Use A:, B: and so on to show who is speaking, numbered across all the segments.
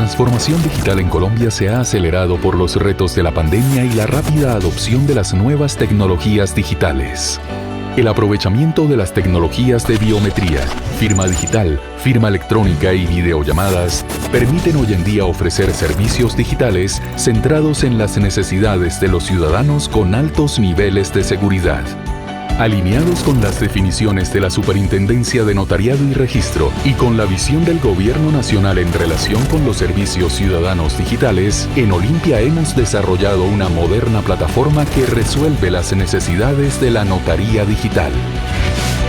A: transformación digital en Colombia se ha acelerado por los retos de la pandemia y la rápida adopción de las nuevas tecnologías digitales. El aprovechamiento de las tecnologías de biometría, firma digital, firma electrónica y videollamadas permiten hoy en día ofrecer servicios digitales centrados en las necesidades de los ciudadanos con altos niveles de seguridad. Alineados con las definiciones de la Superintendencia de Notariado y Registro y con la visión del Gobierno Nacional en relación con los servicios ciudadanos digitales, en Olimpia hemos desarrollado una moderna plataforma que resuelve las necesidades de la notaría digital.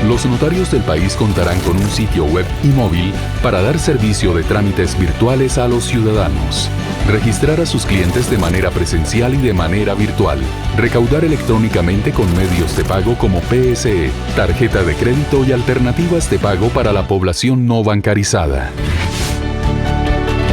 A: Los notarios del país contarán con un sitio web y móvil para dar servicio de trámites virtuales a los ciudadanos, registrar a sus clientes de manera presencial y de manera virtual, recaudar electrónicamente con medios de pago como PSE, tarjeta de crédito y alternativas de pago para la población no bancarizada.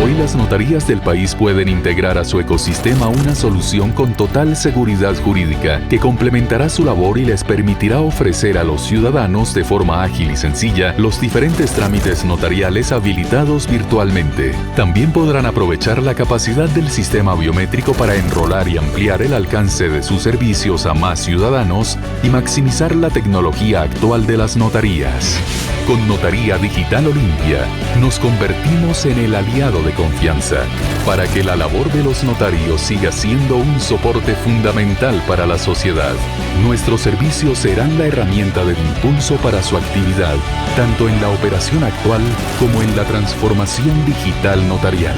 A: Hoy las notarías del país pueden integrar a su ecosistema una solución con total seguridad jurídica que complementará su labor y les permitirá ofrecer a los ciudadanos de forma ágil y sencilla los diferentes trámites notariales habilitados virtualmente. También podrán aprovechar la capacidad del sistema biométrico para enrolar y ampliar el alcance de sus servicios a más ciudadanos y maximizar la tecnología actual de las notarías. Con Notaría Digital Olimpia, nos convertimos en el aliado de confianza para que la labor de los notarios siga siendo un soporte fundamental para la sociedad. Nuestros servicios serán la herramienta de impulso para su actividad, tanto en la operación actual como en la transformación digital notarial.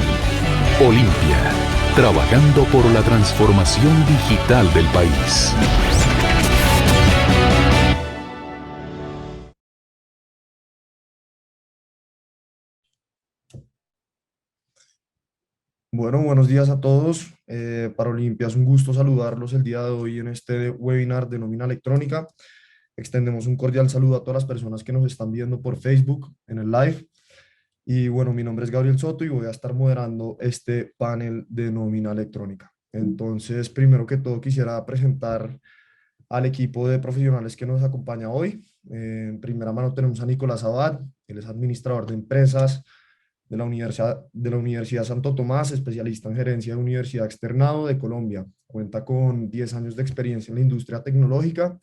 A: Olimpia, trabajando por la transformación digital del país.
B: Bueno, buenos días a todos. Para Olimpia es un gusto saludarlos el día de hoy en este webinar de nómina electrónica. Extendemos un cordial saludo a todas las personas que nos están viendo por Facebook en el live. Y bueno, mi nombre es Gabriel Soto y voy a estar moderando este panel de nómina electrónica. Entonces, primero que todo, quisiera presentar al equipo de profesionales que nos acompaña hoy. En primera mano tenemos a Nicolás Abad, él es administrador de empresas de la Universidad Santo Tomás, especialista en gerencia de Universidad Externado de Colombia. Cuenta con 10 años de experiencia en la industria tecnológica,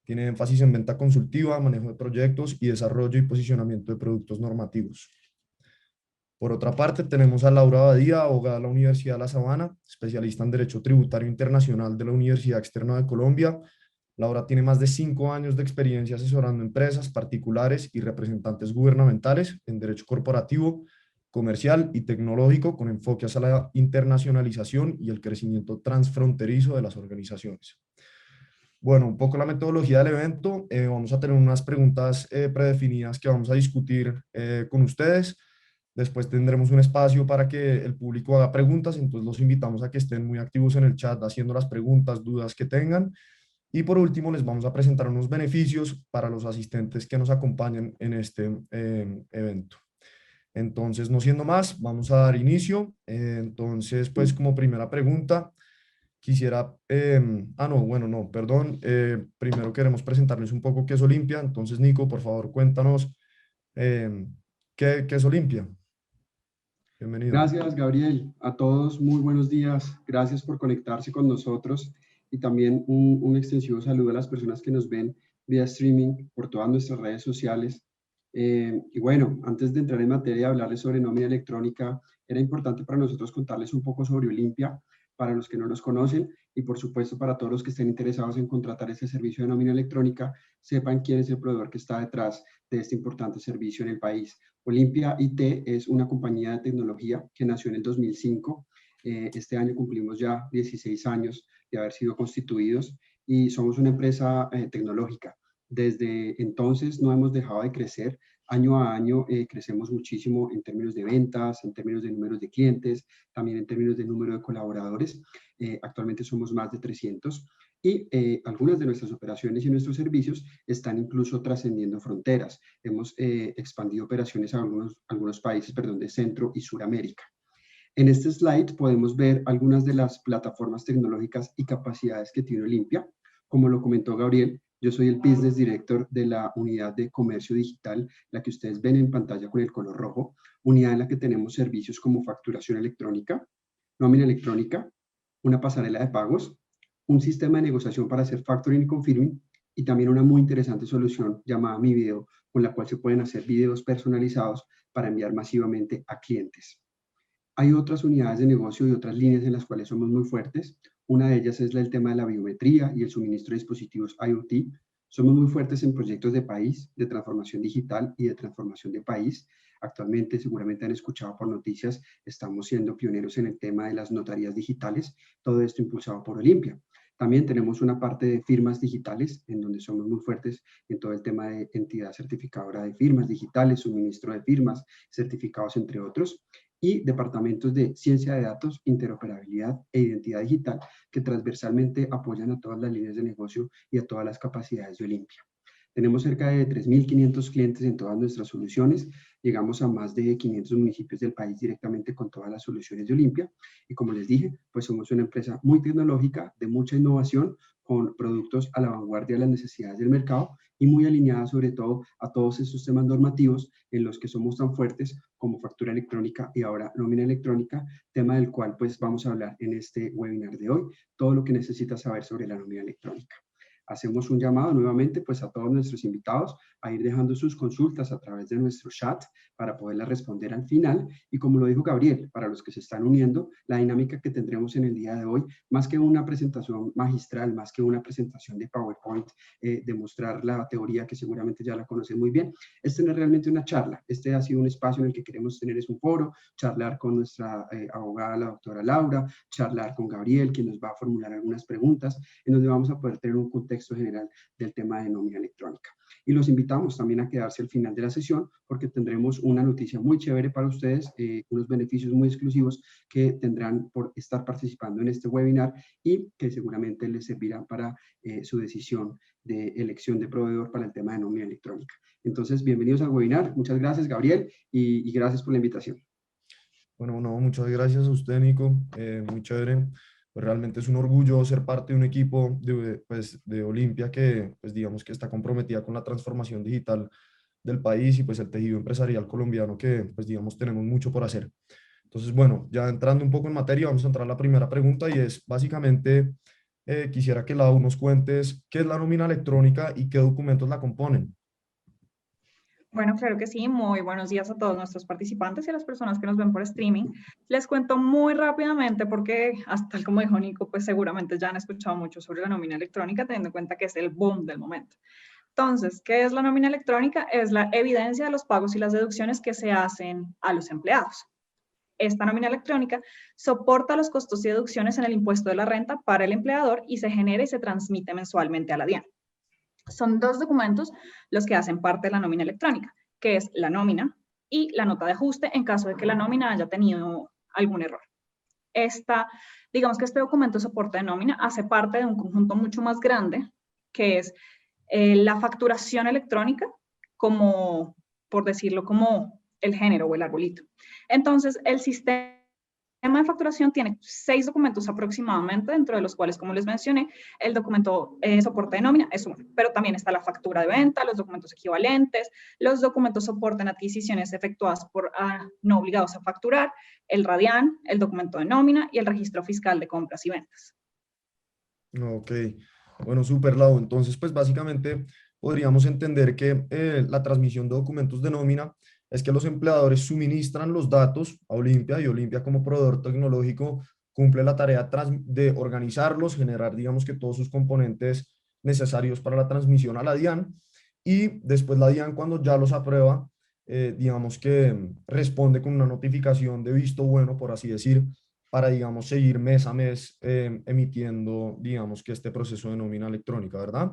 B: tiene énfasis en venta consultiva, manejo de proyectos y desarrollo y posicionamiento de productos normativos. Por otra parte, tenemos a Laura Abadía, abogada de la Universidad de La Sabana, especialista en Derecho Tributario Internacional de la Universidad Externa de Colombia. Laura tiene más de 5 años de experiencia asesorando empresas, particulares y representantes gubernamentales en derecho corporativo, comercial y tecnológico con enfoque hacia la internacionalización y el crecimiento transfronterizo de las organizaciones. Bueno, un poco la metodología del evento. Vamos a tener unas preguntas predefinidas que vamos a discutir con ustedes. Después tendremos un espacio para que el público haga preguntas, entonces los invitamos a que estén muy activos en el chat haciendo las preguntas, dudas que tengan. Y por último, les vamos a presentar unos beneficios para los asistentes que nos acompañen en este evento. Entonces, no siendo más, vamos a dar inicio. Entonces, pues como primera pregunta, quisiera... primero queremos presentarles un poco qué es Olimpia. Entonces, Nico, por favor, cuéntanos qué es Olimpia. Bienvenido.
C: Gracias, Gabriel. A todos, muy buenos días. Gracias por conectarse con nosotros y también un extensivo saludo a las personas que nos ven vía streaming por todas nuestras redes sociales. Y bueno, antes de entrar en materia y hablarles sobre nómina electrónica, era importante para nosotros contarles un poco sobre Olimpia, para los que no nos conocen y por supuesto para todos los que estén interesados en contratar este servicio de nómina electrónica, sepan quién es el proveedor que está detrás de este importante servicio en el país. Olimpia IT es una compañía de tecnología que nació en el 2005. Este año cumplimos ya 16 años de haber sido constituidos y somos una empresa tecnológica. Desde entonces no hemos dejado de crecer. Año a año crecemos muchísimo en términos de ventas, en términos de números de clientes, también en términos de número de colaboradores. Actualmente somos más de 300 y algunas de nuestras operaciones y nuestros servicios están incluso trascendiendo fronteras. Hemos expandido operaciones a algunos países, de Centro y Suramérica. En este slide podemos ver algunas de las plataformas tecnológicas y capacidades que tiene Olimpia. Como lo comentó Gabriel, Yo soy el Business Director de la unidad de comercio digital, la que ustedes ven en pantalla con el color rojo, unidad en la que tenemos servicios como facturación electrónica, nómina electrónica, una pasarela de pagos, un sistema de negociación para hacer factoring y confirming, y también una muy interesante solución llamada Mi Video, con la cual se pueden hacer videos personalizados para enviar masivamente a clientes. Hay otras unidades de negocio y otras líneas en las cuales somos muy fuertes. Una de ellas es el tema de la biometría y el suministro de dispositivos IoT. Somos muy fuertes en proyectos de país, de transformación digital y de transformación de país. Actualmente, seguramente han escuchado por noticias, estamos siendo pioneros en el tema de las notarías digitales, todo esto impulsado por Olimpia. También tenemos una parte de firmas digitales, en donde somos muy fuertes en todo el tema de entidad certificadora de firmas digitales, suministro de firmas, certificados, entre otros, y departamentos de ciencia de datos, interoperabilidad e identidad digital, que transversalmente apoyan a todas las líneas de negocio y a todas las capacidades de Olimpia. Tenemos cerca de 3.500 clientes en todas nuestras soluciones. Llegamos a más de 500 municipios del país directamente con todas las soluciones de Olimpia. Y como les dije, pues somos una empresa muy tecnológica, de mucha innovación, con productos a la vanguardia de las necesidades del mercado y muy alineada sobre todo a todos estos temas normativos en los que somos tan fuertes como factura electrónica y ahora nómina electrónica, tema del cual pues vamos a hablar en este webinar de hoy, todo lo que necesitas saber sobre la nómina electrónica. Hacemos un llamado nuevamente pues a todos nuestros invitados a ir dejando sus consultas a través de nuestro chat para poderlas responder al final. Y como lo dijo Gabriel, para los que se están uniendo, la dinámica que tendremos en el día de hoy, más que una presentación magistral, más que una presentación de PowerPoint, demostrar la teoría que seguramente ya la conocen muy bien, es tener realmente una charla. Este ha sido un espacio en el que queremos tener es un foro, charlar con nuestra abogada, la doctora Laura, charlar con Gabriel, quien nos va a formular algunas preguntas, en donde vamos a poder tener un contexto general del tema de nómina electrónica. Y los invitamos también a quedarse al final de la sesión porque tendremos una noticia muy chévere para ustedes, unos beneficios muy exclusivos que tendrán por estar participando en este webinar y que seguramente les servirá para su decisión de elección de proveedor para el tema de nómina electrónica. Entonces, bienvenidos al webinar. Muchas gracias, Gabriel, y gracias por la invitación.
B: Bueno, no, muchas gracias a usted, Nico. Muy chévere. Pues realmente es un orgullo ser parte de un equipo de Olimpia que, pues digamos que está comprometida con la transformación digital del país y pues el tejido empresarial colombiano que, pues digamos, tenemos mucho por hacer. Entonces, bueno, ya entrando un poco en materia, vamos a entrar a la primera pregunta y es básicamente, quisiera que Lau nos cuentes qué es la nómina electrónica y qué documentos la componen.
D: Bueno, claro que sí. Muy buenos días a todos nuestros participantes y a las personas que nos ven por streaming. Les cuento muy rápidamente porque, hasta tal como dijo Nico, pues seguramente ya han escuchado mucho sobre la nómina electrónica, teniendo en cuenta que es el boom del momento. Entonces, ¿qué es la nómina electrónica? Es la evidencia de los pagos y las deducciones que se hacen a los empleados. Esta nómina electrónica soporta los costos y deducciones en el impuesto de la renta para el empleador y se genera y se transmite mensualmente a la DIAN. Son dos documentos los que hacen parte de la nómina electrónica, que es la nómina y la nota de ajuste en caso de que la nómina haya tenido algún error. Digamos que este documento de soporte de nómina hace parte de un conjunto mucho más grande, que es la facturación electrónica, como, por decirlo, como el género o el arbolito. Entonces, el sistema de facturación tiene 6 documentos aproximadamente, dentro de los cuales, como les mencioné, el documento soporte de nómina es uno, pero también está la factura de venta, los documentos equivalentes, los documentos soporte en adquisiciones efectuadas por no obligados a facturar, el RADIAN, el documento de nómina y el registro fiscal de compras y ventas.
B: Ok, bueno, súper, Lau. Entonces, pues básicamente podríamos entender que la transmisión de documentos de nómina es que los empleadores suministran los datos a Olimpia y Olimpia como proveedor tecnológico cumple la tarea de organizarlos, generar, digamos que todos sus componentes necesarios para la transmisión a la DIAN y después la DIAN cuando ya los aprueba, digamos que responde con una notificación de visto bueno, por así decir, para, digamos, seguir mes a mes emitiendo, digamos, que este proceso de nómina electrónica, ¿verdad?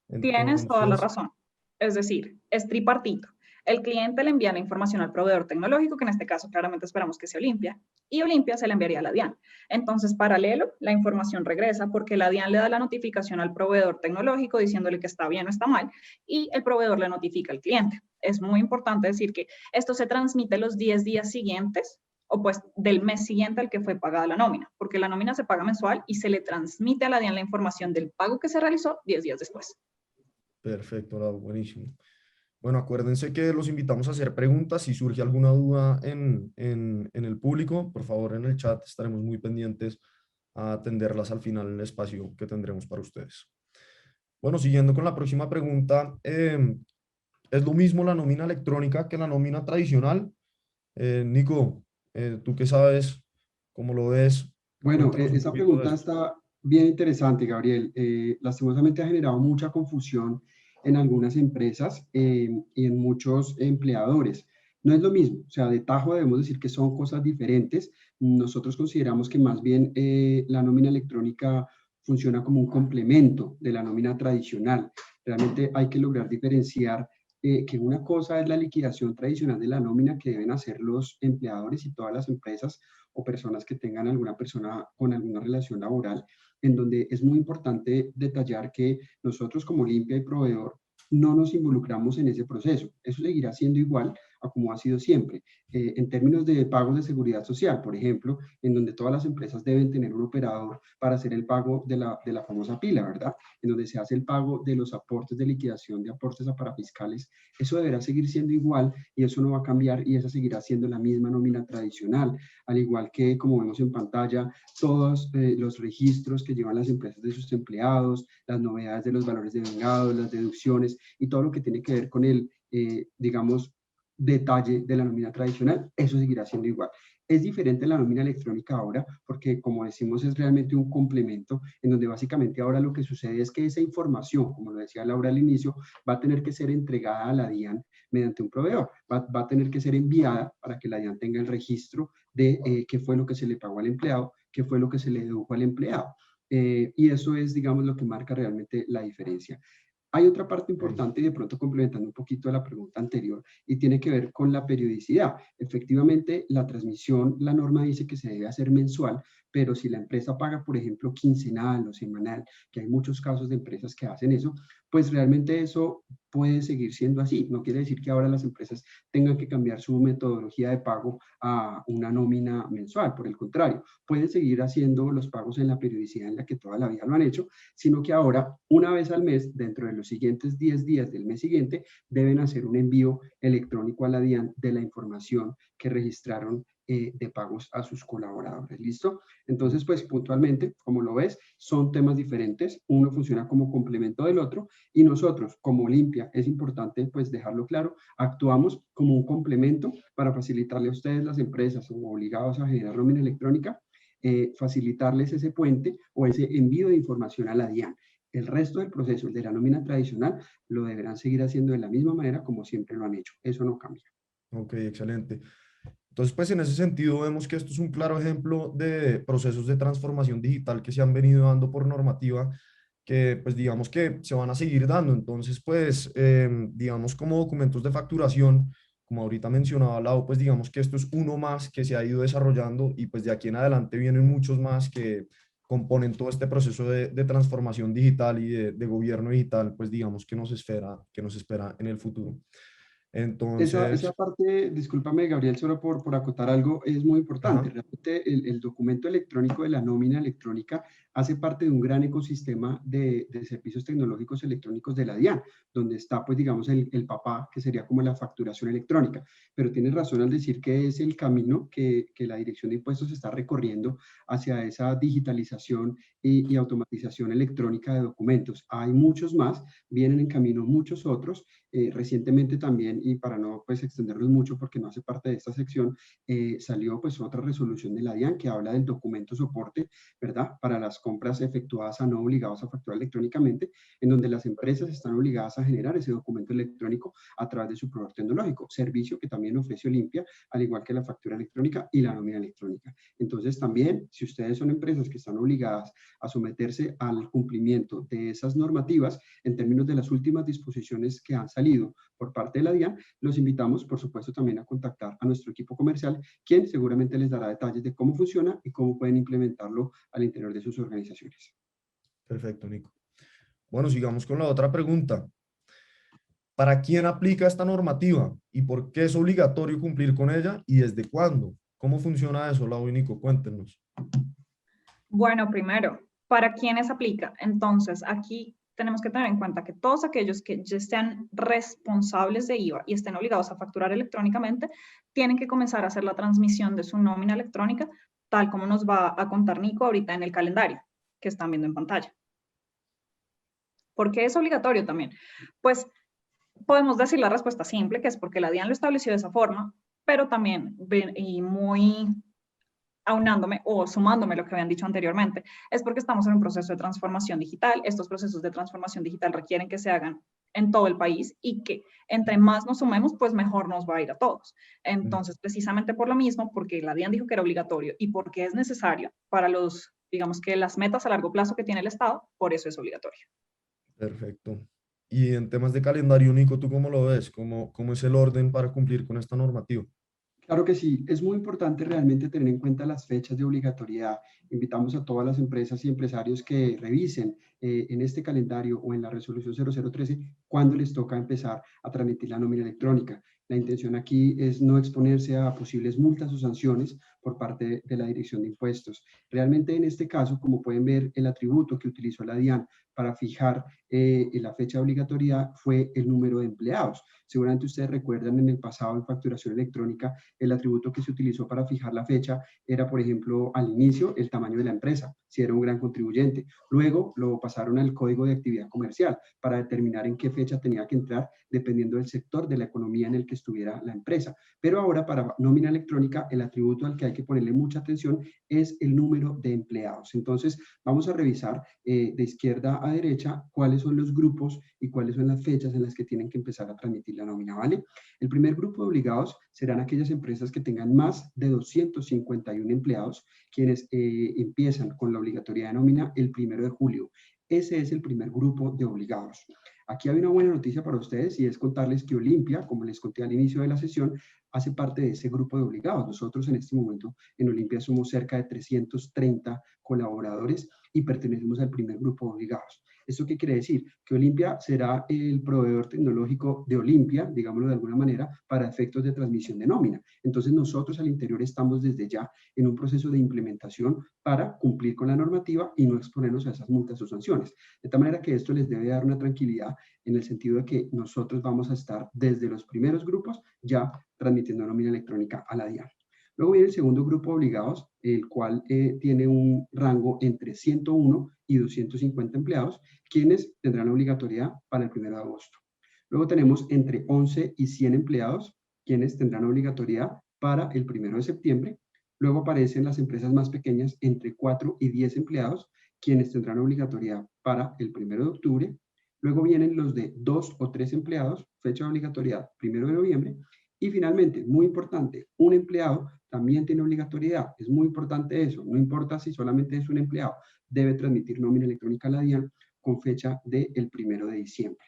D: Tienes toda la
B: Entonces,
D: razón. Es decir, es tripartito. El cliente le envía la información al proveedor tecnológico, que en este caso claramente esperamos que sea Olimpia, y Olimpia se la enviaría a la DIAN. Entonces, paralelo, la información regresa porque la DIAN le da la notificación al proveedor tecnológico diciéndole que está bien o está mal, y el proveedor le notifica al cliente. Es muy importante decir que esto se transmite los 10 días siguientes o pues del mes siguiente al que fue pagada la nómina, porque la nómina se paga mensual y se le transmite a la DIAN la información del pago que se realizó 10 días después.
B: Perfecto, Lau, buenísimo. Bueno, acuérdense que los invitamos a hacer preguntas. Si surge alguna duda en el público, por favor en el chat estaremos muy pendientes a atenderlas al final en el espacio que tendremos para ustedes. Bueno, siguiendo con la próxima pregunta, ¿es lo mismo la nómina electrónica que la nómina tradicional? Nico, ¿tú qué sabes? ¿Cómo lo ves?
C: Bueno,
B: Cuéntanos un
C: esa
B: poquito de
C: pregunta
B: eso.
C: está bien interesante, Gabriel. Lastimosamente ha generado mucha confusión en algunas empresas y en muchos empleadores. No es lo mismo, o sea, de tajo debemos decir que son cosas diferentes. Nosotros consideramos que más bien la nómina electrónica funciona como un complemento de la nómina tradicional. Realmente hay que lograr diferenciar que una cosa es la liquidación tradicional de la nómina que deben hacer los empleadores y todas las empresas o personas que tengan alguna persona con alguna relación laboral, en donde es muy importante detallar que nosotros como limpia y proveedor no nos involucramos en ese proceso. Eso seguirá siendo igual a como ha sido siempre. En términos de pagos de seguridad social, por ejemplo, en donde todas las empresas deben tener un operador para hacer el pago de la famosa pila, ¿verdad? En donde se hace el pago de los aportes de liquidación de aportes a parafiscales. Eso deberá seguir siendo igual y eso no va a cambiar y esa seguirá siendo la misma nómina tradicional, al igual que, como vemos en pantalla, todos los registros que llevan las empresas de sus empleados, las novedades de los valores de vengado, las deducciones y todo lo que tiene que ver con el, digamos, detalle de la nómina tradicional, eso seguirá siendo igual. Es diferente la nómina electrónica ahora porque, como decimos, es realmente un complemento en donde básicamente ahora lo que sucede es que esa información, como lo decía Laura al inicio, va a tener que ser entregada a la DIAN mediante un proveedor. Va a tener que ser enviada para que la DIAN tenga el registro de qué fue lo que se le pagó al empleado, qué fue lo que se le dedujo al empleado. Y eso es, digamos, lo que marca realmente la diferencia. Hay otra parte
B: Ok.
C: importante y de pronto complementando un poquito a la pregunta anterior y tiene que ver con la periodicidad. Efectivamente, la transmisión, la norma dice que se debe hacer mensual, pero si la empresa paga, por ejemplo, quincenal o semanal, que hay muchos casos de empresas que hacen eso, pues realmente eso puede seguir siendo así. No quiere decir que ahora las empresas tengan que cambiar su metodología de pago a una nómina mensual. Por el contrario, pueden seguir haciendo los pagos en la periodicidad en la que toda la vida lo han hecho, sino que ahora, una vez al mes, dentro de los siguientes 10 días del mes siguiente, deben hacer un envío electrónico a la DIAN de la información que registraron de pagos a sus colaboradores. ¿Listo? Entonces, pues puntualmente, como lo ves, son temas diferentes. Uno funciona como complemento del otro y nosotros, como Limpia, es importante pues dejarlo claro, actuamos como un complemento para facilitarle a ustedes, las empresas o obligados a generar nómina electrónica, facilitarles ese puente o ese envío de información a la DIAN. El resto del proceso, el de la nómina tradicional, lo deberán seguir haciendo de la misma manera como siempre lo han hecho. Eso no cambia.
B: Ok, excelente. Entonces, pues en ese sentido vemos que esto es un claro ejemplo de procesos de transformación digital que se han venido dando por normativa, que pues digamos que se van a seguir dando. Entonces, pues digamos como documentos de facturación, como ahorita mencionaba Lau, pues digamos que esto es uno más que se ha ido desarrollando y pues de aquí en adelante vienen muchos más que componen todo este proceso de transformación digital y de gobierno digital, pues digamos que nos espera en el futuro.
C: Esa
B: Entonces,
C: parte, discúlpame, Gabriel, solo por acotar algo, es muy importante.
B: ajá,
C: Realmente el documento electrónico de la nómina electrónica hace parte de un gran ecosistema de servicios tecnológicos electrónicos de la DIAN, donde está, pues, digamos, el papá, que sería como la facturación electrónica. Pero tienes razón al decir que es el camino que la Dirección de Impuestos está recorriendo hacia esa digitalización y automatización electrónica de documentos. Hay muchos más, vienen en camino muchos otros. Recientemente también, y para no pues extendernos mucho porque no hace parte de esta sección, salió pues otra resolución de la DIAN que habla del documento soporte, ¿verdad? Para las compras efectuadas a no obligados a facturar electrónicamente, en donde las empresas están obligadas a generar ese documento electrónico a través de su proveedor tecnológico, servicio que también ofrece Limpia, al igual que la factura electrónica y la nómina electrónica. Entonces también, si ustedes son empresas que están obligadas a someterse al cumplimiento de esas normativas, en términos de las últimas disposiciones que han salido por parte de la DIAN, los invitamos, por supuesto, también a contactar a nuestro equipo comercial, quien seguramente les dará detalles de cómo funciona y cómo pueden implementarlo al interior de sus organizaciones.
B: perfecto, Nico. Bueno, sigamos con la otra pregunta. ¿Para quién aplica esta normativa y por qué es obligatorio cumplir con ella y desde cuándo? ¿Cómo funciona eso, Lau y Nico? Cuéntenos.
D: Bueno, primero, ¿para quiénes aplica? Entonces, aquí tenemos que tener en cuenta que todos aquellos que ya sean responsables de IVA y estén obligados a facturar electrónicamente, tienen que comenzar a hacer la transmisión de su nómina electrónica, tal como nos va a contar Nico ahorita en el calendario que están viendo en pantalla. ¿Por qué es obligatorio también? Pues podemos decir la respuesta simple, que es porque la DIAN lo estableció de esa forma, pero también, y muy aunándome o sumándome lo que habían dicho anteriormente, es porque estamos en un proceso de transformación digital. Estos procesos de transformación digital requieren que se hagan en todo el país y que entre más nos sumemos, pues mejor nos va a ir a todos. Entonces, precisamente por lo mismo, porque la DIAN dijo que era obligatorio y porque es necesario para los, digamos que las metas a largo plazo que tiene el Estado, por eso es obligatorio.
B: Perfecto. Y en temas de calendario, Nico, ¿tú cómo lo ves? ¿Cómo es el orden para cumplir con esta normativa?
C: Claro que sí, es muy importante realmente tener en cuenta las fechas de obligatoriedad. Invitamos a todas las empresas y empresarios que revisen en este calendario o en la resolución 0013 cuándo les toca empezar a transmitir la nómina electrónica. La intención aquí es no exponerse a posibles multas o sanciones por parte de la Dirección de Impuestos. Realmente en este caso, como pueden ver, el atributo que utilizó la DIAN para fijar la fecha de obligatoriedad fue el número de empleados. Seguramente ustedes recuerdan en el pasado en facturación electrónica, el atributo que se utilizó para fijar la fecha era, por ejemplo, al inicio, el tamaño de la empresa, si era un gran contribuyente. Luego lo pasaron al código de actividad comercial para determinar en qué fecha tenía que entrar, dependiendo del sector de la economía en el que estuviera la empresa. Pero ahora, para nómina electrónica, el atributo al que hay que ponerle mucha atención es el número de empleados. Entonces, vamos a revisar de izquierda a derecha cuáles son los grupos y cuáles son las fechas en las que tienen que empezar a transmitir la nómina, ¿vale? El primer grupo de obligados serán aquellas empresas que tengan más de 251 empleados, quienes empiezan con la obligatoriedad de nómina el 1 de julio. Ese es el primer grupo de obligados. Aquí hay una buena noticia para ustedes y es contarles que Olimpia, como les conté al inicio de la sesión, hace parte de ese grupo de obligados. Nosotros en este momento en Olimpia somos cerca de 330 colaboradores y pertenecemos al primer grupo de obligados. ¿Esto qué quiere decir? Que Olimpia será el proveedor tecnológico de Olimpia, digámoslo de alguna manera, para efectos de transmisión de nómina. Entonces nosotros al interior estamos desde ya en un proceso de implementación para cumplir con la normativa y no exponernos a esas multas o sanciones. De tal manera que esto les debe dar una tranquilidad en el sentido de que nosotros vamos a estar desde los primeros grupos ya transmitiendo nómina electrónica a la DIAN. Luego viene el segundo grupo de obligados, el cual tiene un rango entre 101 y 250 empleados, quienes tendrán obligatoriedad para el 1 de agosto. Luego tenemos entre 11 y 100 empleados, quienes tendrán obligatoriedad para el 1 de septiembre. Luego aparecen las empresas más pequeñas, entre 4 y 10 empleados, quienes tendrán obligatoriedad para el 1 de octubre. Luego vienen los de 2 o 3 empleados, fecha de obligatoriedad 1 de noviembre. Y finalmente, muy importante, un empleado también tiene obligatoriedad. Es muy importante eso. No importa si solamente es un empleado, debe transmitir nómina electrónica a la DIAN con fecha del 1 de diciembre.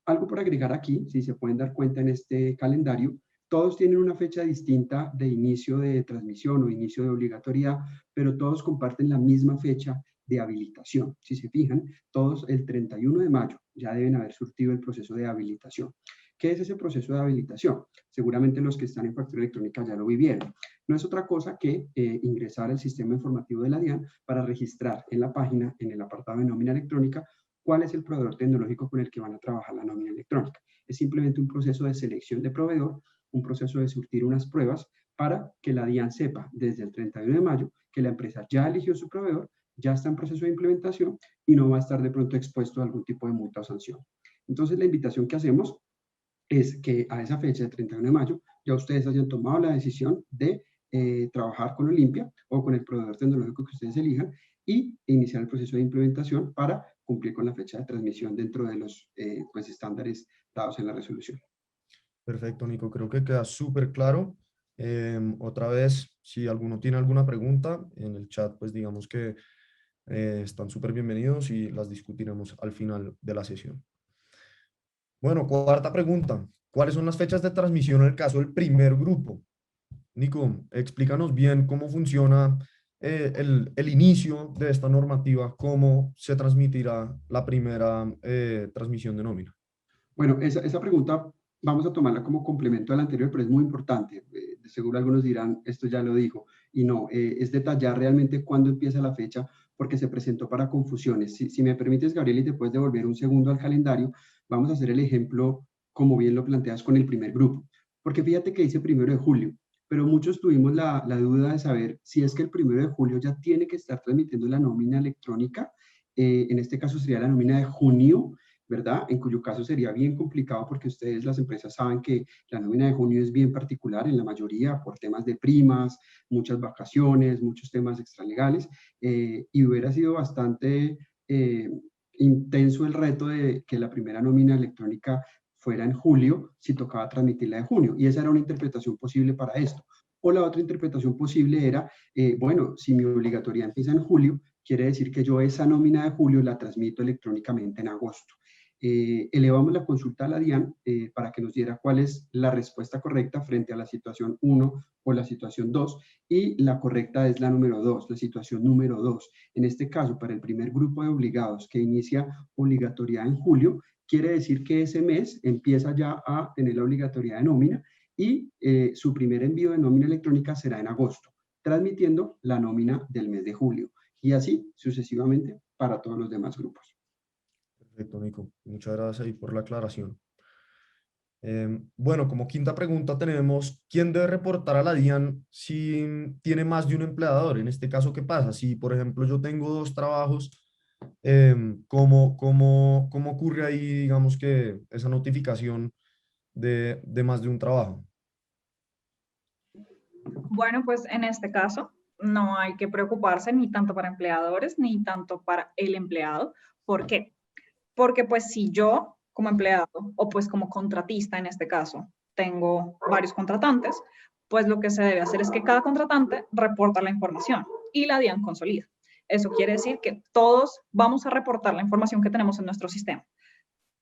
C: Algo por agregar aquí, si se pueden dar cuenta en este calendario, todos tienen una fecha distinta de inicio de transmisión o inicio de obligatoriedad, pero todos comparten la misma fecha de habilitación. Si se fijan, todos el 31 de mayo ya deben haber surtido el proceso de habilitación. ¿Qué es ese proceso de habilitación? Seguramente los que están en factura electrónica ya lo vivieron. No es otra cosa que ingresar al sistema informativo de la DIAN para registrar en la página, en el apartado de nómina electrónica, cuál es el proveedor tecnológico con el que van a trabajar la nómina electrónica. Es simplemente un proceso de selección de proveedor, un proceso de surtir unas pruebas para que la DIAN sepa desde el 31 de mayo que la empresa ya eligió su proveedor, ya está en proceso de implementación y no va a estar de pronto expuesto a algún tipo de multa o sanción. Entonces la invitación que hacemos es que a esa fecha de 31 de mayo ya ustedes hayan tomado la decisión de trabajar con Olimpia o con el proveedor tecnológico que ustedes elijan y iniciar el proceso de implementación para cumplir con la fecha de transmisión dentro de los estándares dados en la resolución.
B: Perfecto, Nico. Creo que queda súper claro. Otra vez, si alguno tiene alguna pregunta en el chat, pues digamos que están súper bienvenidos y las discutiremos al final de la sesión. Bueno, cuarta pregunta. ¿Cuáles son las fechas de transmisión en el caso del primer grupo? Nico, explícanos bien cómo funciona el inicio de esta normativa, cómo se transmitirá la primera transmisión de nómina.
C: Bueno, esa pregunta vamos a tomarla como complemento a la anterior, pero es muy importante. De seguro algunos dirán, esto ya lo dijo, y no, es detallar realmente cuándo empieza la fecha, porque se presentó para confusiones. Si me permites, Gabriel, y te puedes devolver un segundo al calendario, vamos a hacer el ejemplo, como bien lo planteas, con el primer grupo. Porque fíjate que dice 1 de julio, pero muchos tuvimos la duda de saber si es que el 1 de julio ya tiene que estar transmitiendo la nómina electrónica. En este caso sería la nómina de junio, ¿verdad? En cuyo caso sería bien complicado porque ustedes, las empresas, saben que la nómina de junio es bien particular en la mayoría por temas de primas, muchas vacaciones, muchos temas extralegales, y hubiera sido bastante intenso el reto de que la primera nómina electrónica fuera en julio si tocaba transmitirla en junio, y esa era una interpretación posible para esto. O la otra interpretación posible era, bueno, si mi obligatoriedad empieza en julio, quiere decir que yo esa nómina de julio la transmito electrónicamente en agosto. Elevamos la consulta a la DIAN para que nos diera cuál es la respuesta correcta frente a la situación 1 o la situación 2, y la correcta es la número 2, la situación número 2. En este caso, para el primer grupo de obligados que inicia obligatoriedad en julio, quiere decir que ese mes empieza ya a tener la obligatoriedad de nómina, y su primer envío de nómina electrónica será en agosto, transmitiendo la nómina del mes de julio, y así sucesivamente para todos los demás grupos.
B: Perfecto, Nico. Muchas gracias ahí por la aclaración. Bueno, como quinta pregunta tenemos, ¿quién debe reportar a la DIAN si tiene más de un empleador? En este caso, ¿qué pasa? Si, por ejemplo, yo tengo 2 trabajos, ¿cómo ocurre ahí, digamos, que esa notificación de más de un trabajo?
D: Bueno, pues en este caso no hay que preocuparse ni tanto para empleadores ni tanto para el empleado. ¿Por qué? Porque pues si yo como empleado o pues como contratista en este caso tengo varios contratantes, pues lo que se debe hacer es que cada contratante reporta la información y la DIAN consolida. Eso quiere decir que todos vamos a reportar la información que tenemos en nuestro sistema.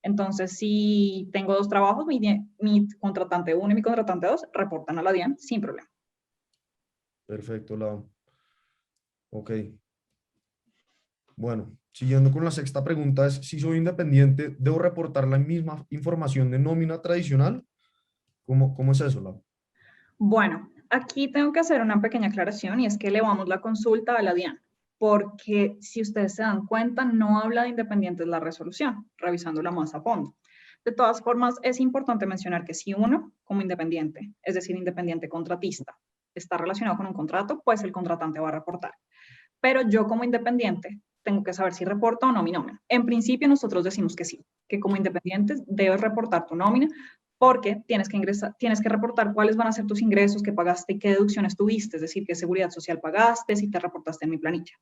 D: Entonces, si tengo 2 trabajos, mi contratante 1 y mi contratante 2 reportan a la DIAN sin problema.
B: Perfecto, Lau. Ok. Bueno, siguiendo con la sexta pregunta es, si soy independiente, ¿debo reportar la misma información de nómina tradicional? ¿Cómo es eso, Lau?
D: Bueno, aquí tengo que hacer una pequeña aclaración, y es que elevamos la consulta a la DIAN, porque si ustedes se dan cuenta, no habla de independientes la resolución, revisándola más a fondo. De todas formas, es importante mencionar que si uno, como independiente, es decir, independiente contratista, está relacionado con un contrato, pues el contratante va a reportar. Pero yo como independiente tengo que saber si reporta o no mi nómina. En principio nosotros decimos que sí, que como independientes debes reportar tu nómina, porque tienes que reportar cuáles van a ser tus ingresos, qué pagaste y qué deducciones tuviste, es decir, qué seguridad social pagaste, si te reportaste en mi planilla.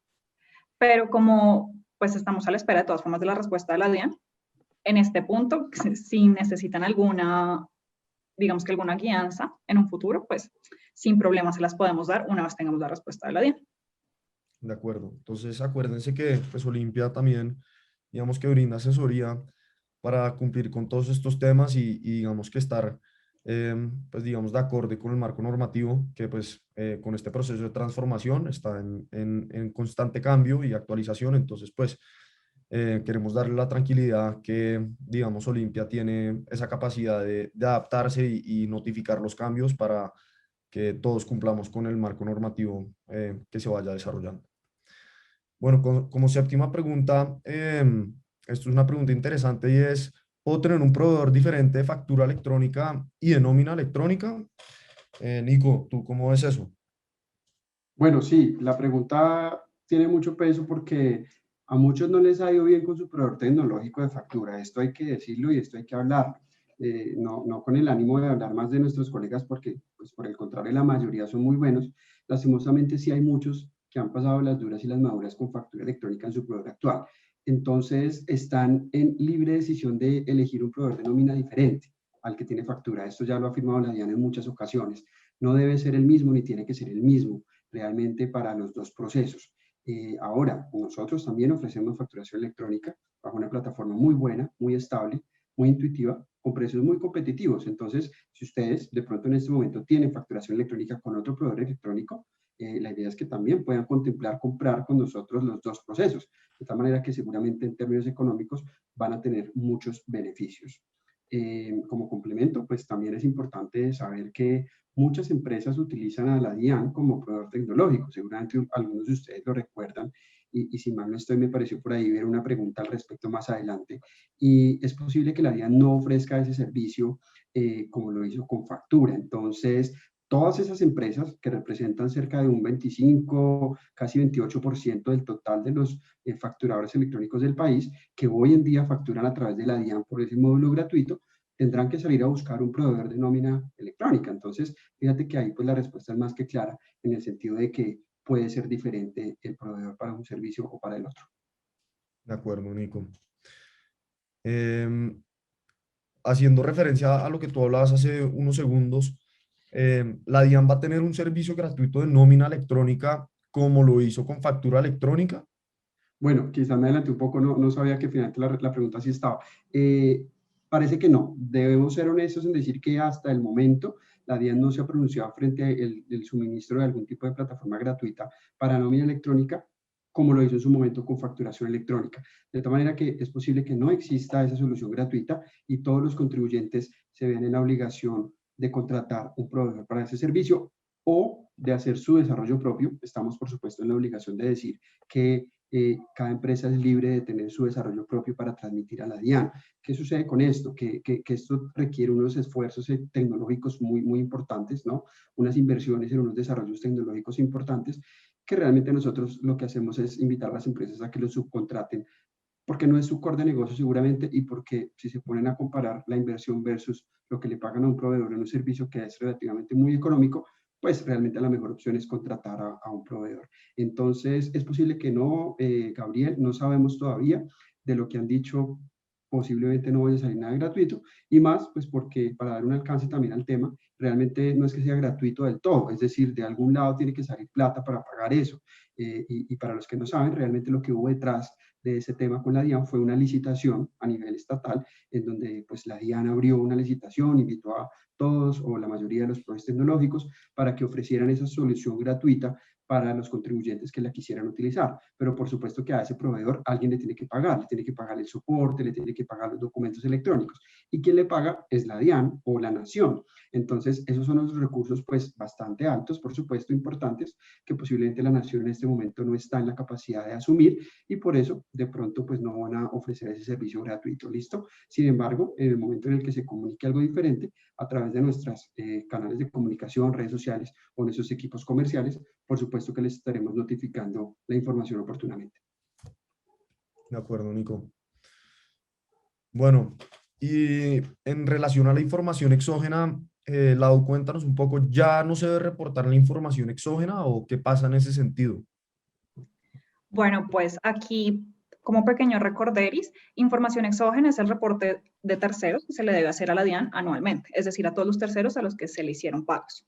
D: Pero como pues estamos a la espera de todas formas de la respuesta de la DIAN, en este punto, si necesitan alguna, digamos que alguna guianza en un futuro, pues sin problema se las podemos dar una vez tengamos la respuesta de la DIAN.
B: De acuerdo. Entonces, acuérdense que pues, Olimpia también, digamos que brinda asesoría para cumplir con todos estos temas y digamos que estar, pues digamos, de acorde con el marco normativo, que pues con este proceso de transformación está en constante cambio y actualización. Entonces, pues queremos darle la tranquilidad que, digamos, Olimpia tiene esa capacidad de adaptarse y notificar los cambios para que todos cumplamos con el marco normativo que se vaya desarrollando. Bueno, como séptima pregunta, esto es una pregunta interesante y es, ¿puedo tener un proveedor diferente de factura electrónica y de nómina electrónica? Nico, ¿tú cómo ves eso?
C: Bueno, sí, la pregunta tiene mucho peso porque a muchos no les ha ido bien con su proveedor tecnológico de factura. Esto hay que decirlo y esto hay que hablar. No con el ánimo de hablar más de nuestros colegas porque, pues, por el contrario, la mayoría son muy buenos. Lastimosamente sí hay muchos que han pasado las duras y las maduras con factura electrónica en su proveedor actual. Entonces están en libre decisión de elegir un proveedor de nómina diferente al que tiene factura. Esto ya lo ha afirmado la DIAN en muchas ocasiones. No debe ser el mismo ni tiene que ser el mismo realmente para los 2 procesos. Ahora, nosotros también ofrecemos facturación electrónica bajo una plataforma muy buena, muy estable, muy intuitiva, con precios muy competitivos. Entonces, si ustedes de pronto en este momento tienen facturación electrónica con otro proveedor electrónico, la idea es que también puedan contemplar comprar con nosotros los 2 procesos, de tal manera que seguramente en términos económicos van a tener muchos beneficios. Como complemento, pues también es importante saber que muchas empresas utilizan a la DIAN como proveedor tecnológico. Seguramente algunos de ustedes lo recuerdan y si mal no estoy, me pareció por ahí ver una pregunta al respecto más adelante. Y es posible que la DIAN no ofrezca ese servicio como lo hizo con factura. Entonces, todas esas empresas que representan cerca de un 25, casi 28% del total de los facturadores electrónicos del país, que hoy en día facturan a través de la DIAN por ese módulo gratuito, tendrán que salir a buscar un proveedor de nómina electrónica. Entonces, fíjate que ahí pues la respuesta es más que clara en el sentido de que puede ser diferente el proveedor para un servicio o para el otro.
B: De acuerdo, Nico. Haciendo referencia a lo que tú hablabas hace unos segundos, la DIAN va a tener un servicio gratuito de nómina electrónica como lo hizo con factura electrónica.
C: Bueno, quizá me adelanté un poco, no sabía que finalmente la pregunta sí estaba. Parece que no. Debemos ser honestos en decir que hasta el momento la DIAN no se ha pronunciado frente al suministro de algún tipo de plataforma gratuita para nómina electrónica, como lo hizo en su momento con facturación electrónica. De tal manera que es posible que no exista esa solución gratuita y todos los contribuyentes se ven en la obligación de contratar un proveedor para ese servicio o de hacer su desarrollo propio. Estamos, por supuesto, en la obligación de decir que cada empresa es libre de tener su desarrollo propio para transmitir a la DIAN. ¿Qué sucede con esto? Que esto requiere unos esfuerzos tecnológicos muy importantes, ¿no? Unas inversiones en unos desarrollos tecnológicos importantes, que realmente nosotros lo que hacemos es invitar a las empresas a que los subcontraten, porque no es su core de negocio seguramente, y porque si se ponen a comparar la inversión versus lo que le pagan a un proveedor en un servicio que es relativamente muy económico, pues realmente la mejor opción es contratar a un proveedor. Entonces, es posible que no, Gabriel, no sabemos todavía de lo que han dicho, posiblemente no vaya a salir nada gratuito, y más, pues porque para dar un alcance también al tema, realmente no es que sea gratuito del todo, es decir, de algún lado tiene que salir plata para pagar eso. Y para los que no saben, realmente lo que hubo detrás de ese tema con la DIAN fue una licitación a nivel estatal, en donde pues la DIAN abrió una licitación, invitó a todos o la mayoría de los proveedores tecnológicos para que ofrecieran esa solución gratuita para los contribuyentes que la quisieran utilizar. Pero por supuesto que a ese proveedor alguien le tiene que pagar el soporte, le tiene que pagar los documentos electrónicos. ¿Y quién le paga? Es la DIAN o la nación. Entonces, esos son los recursos pues bastante altos, por supuesto importantes, que posiblemente la nación en este momento no está en la capacidad de asumir, y por eso de pronto pues no van a ofrecer ese servicio gratuito, ¿listo? Sin embargo, en el momento en el que se comunique algo diferente, a través de nuestros canales de comunicación, redes sociales o nuestros equipos comerciales, por supuesto que les estaremos notificando la información oportunamente.
B: De acuerdo, Nico. Bueno, y en relación a la información exógena, Lau, cuéntanos un poco, ¿ya no se debe reportar la información exógena o qué pasa en ese sentido?
D: Bueno, pues aquí, como pequeño recorderis, información exógena es el reporte de terceros que se le debe hacer a la DIAN anualmente, es decir, a todos los terceros a los que se le hicieron pagos.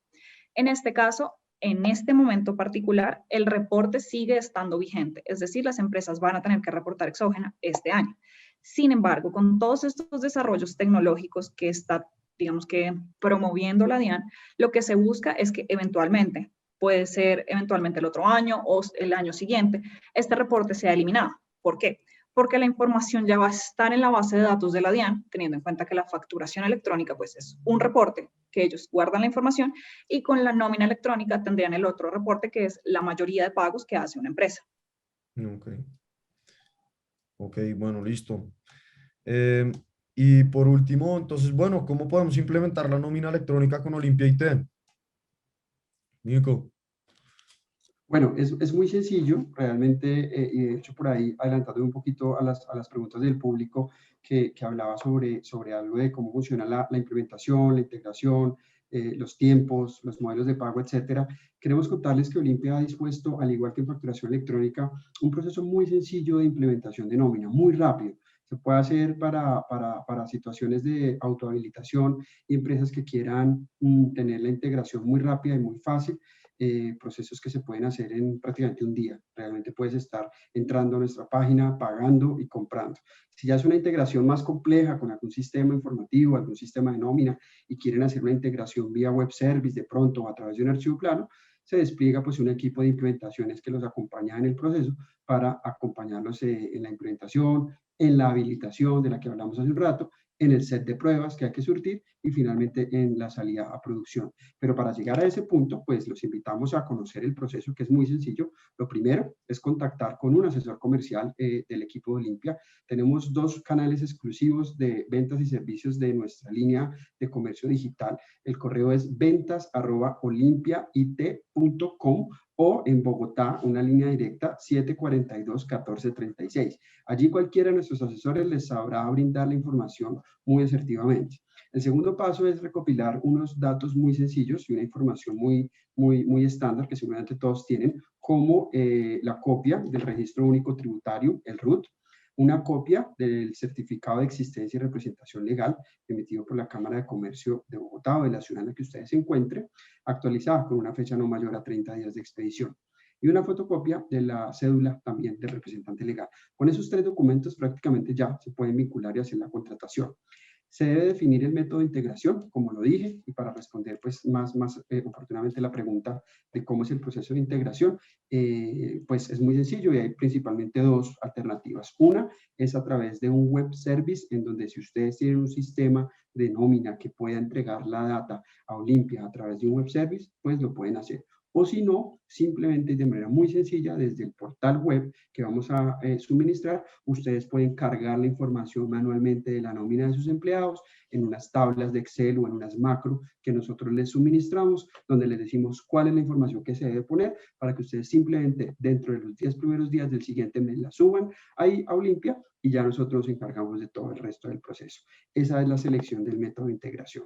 D: En este caso, en este momento particular, el reporte sigue estando vigente, es decir, las empresas van a tener que reportar exógena este año. Sin embargo, con todos estos desarrollos tecnológicos que está, digamos que, promoviendo la DIAN, lo que se busca es que eventualmente, puede ser eventualmente el otro año o el año siguiente, este reporte sea eliminado. ¿Por qué? Porque la información ya va a estar en la base de datos de la DIAN, teniendo en cuenta que la facturación electrónica pues es un reporte que ellos guardan la información, y con la nómina electrónica tendrían el otro reporte que es la mayoría de pagos que hace una empresa.
B: Ok, bueno, listo. Y por último, entonces, bueno, ¿cómo podemos implementar la nómina electrónica con Olimpia IT? Nico.
C: Bueno, es muy sencillo, realmente, y de hecho por ahí, adelantando un poquito a las preguntas del público que hablaba sobre algo de cómo funciona la implementación, la integración, los tiempos, los modelos de pago, etcétera. Queremos contarles que Olimpia ha dispuesto, al igual que en facturación electrónica, un proceso muy sencillo de implementación de nómina, muy rápido. Se puede hacer para situaciones de autohabilitación y empresas que quieran tener la integración muy rápida y muy fácil. Procesos que se pueden hacer en prácticamente un día. Realmente puedes estar entrando a nuestra página, pagando y comprando. Si ya es una integración más compleja con algún sistema informativo, algún sistema de nómina, y quieren hacer una integración vía web service de pronto o a través de un archivo plano, se despliega pues un equipo de implementaciones que los acompaña en el proceso para acompañarlos en la implementación, en la habilitación de la que hablamos hace un rato, en el set de pruebas que hay que surtir, y finalmente en la salida a producción. Pero para llegar a ese punto, pues los invitamos a conocer el proceso, que es muy sencillo. Lo primero es contactar con un asesor comercial del equipo de Olimpia. Tenemos 2 canales exclusivos de ventas y servicios de nuestra línea de comercio digital. El correo es ventas@olimpiait.com o en Bogotá una línea directa 742-1436. Allí cualquiera de nuestros asesores les sabrá brindar la información muy asertivamente. El segundo paso es recopilar unos datos muy sencillos y una información muy estándar que seguramente todos tienen, como la copia del registro único tributario, el RUT, una copia del certificado de existencia y representación legal emitido por la Cámara de Comercio de Bogotá o de la ciudad en la que ustedes se encuentren, actualizada con una fecha no mayor a 30 días de expedición. Y una fotocopia de la cédula también del representante legal. Con esos 3 documentos prácticamente ya se pueden vincular y hacer la contratación. Se debe definir el método de integración, como lo dije, y para responder pues más oportunamente la pregunta de cómo es el proceso de integración, pues es muy sencillo y hay principalmente 2 alternativas. Una es a través de un web service, en donde si ustedes tienen un sistema de nómina que pueda entregar la data a Olimpia a través de un web service, pues lo pueden hacer. O si no, simplemente de manera muy sencilla, desde el portal web que vamos a suministrar, ustedes pueden cargar la información manualmente de la nómina de sus empleados en unas tablas de Excel o en unas macro que nosotros les suministramos, donde les decimos cuál es la información que se debe poner para que ustedes simplemente dentro de los 10 primeros días del siguiente mes la suban ahí a Olimpia y ya nosotros nos encargamos de todo el resto del proceso. Esa es la selección del método de integración.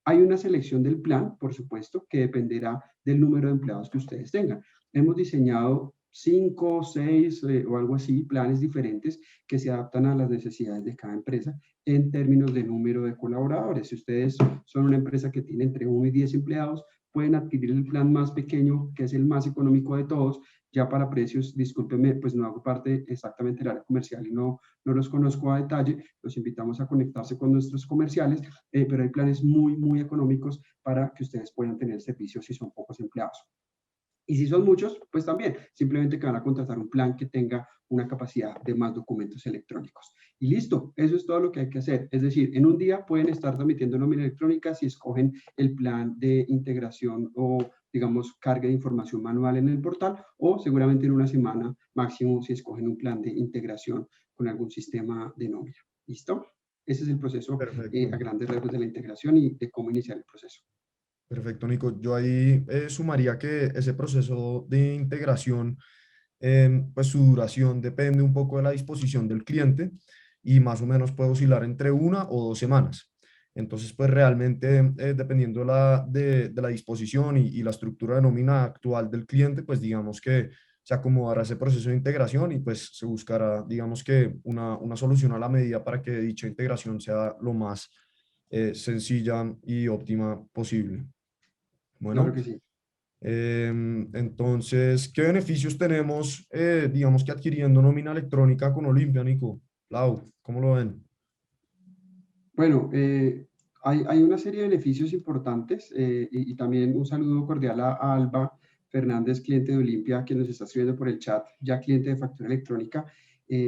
C: Hay una selección del plan, por supuesto, que dependerá del número de empleados que ustedes tengan. Hemos diseñado 5, 6 o algo así, planes diferentes que se adaptan a las necesidades de cada empresa en términos de número de colaboradores. Si ustedes son una empresa que tiene entre 1 y 10 empleados, pueden adquirir el plan más pequeño, que es el más económico de todos. Ya para precios, discúlpenme, pues no hago parte exactamente del área comercial y no los conozco a detalle. Los invitamos a conectarse con nuestros comerciales, pero hay planes muy económicos para que ustedes puedan tener servicios si son pocos empleados. Y si son muchos, pues también, simplemente que van a contratar un plan que tenga una capacidad de más documentos electrónicos. Y listo, eso es todo lo que hay que hacer. Es decir, en un día pueden estar transmitiendo nómina electrónica si escogen el plan de integración o, digamos, carga de información manual en el portal, o seguramente en una semana máximo si escogen un plan de integración con algún sistema de nómina. ¿Listo? Ese es el proceso a grandes rasgos de la integración y de cómo iniciar el proceso.
B: Perfecto, Nico. Yo ahí sumaría que ese proceso de integración, pues su duración depende un poco de la disposición del cliente y más o menos puede oscilar entre 1 o 2 semanas. Entonces, pues realmente, dependiendo de la disposición y la estructura de nómina actual del cliente, pues digamos que se acomodará ese proceso de integración y pues se buscará, digamos que una solución a la medida para que dicha integración sea lo más sencilla y óptima posible.
C: Claro
B: Bueno,
C: que sí.
B: entonces, ¿qué beneficios tenemos, digamos que adquiriendo nómina electrónica con Olimpia, Nico? Lau, ¿cómo lo ven?
C: Bueno, hay una serie de beneficios importantes y también un saludo cordial a Alba Fernández, cliente de Olimpia, que nos está escribiendo por el chat, ya cliente de factura electrónica.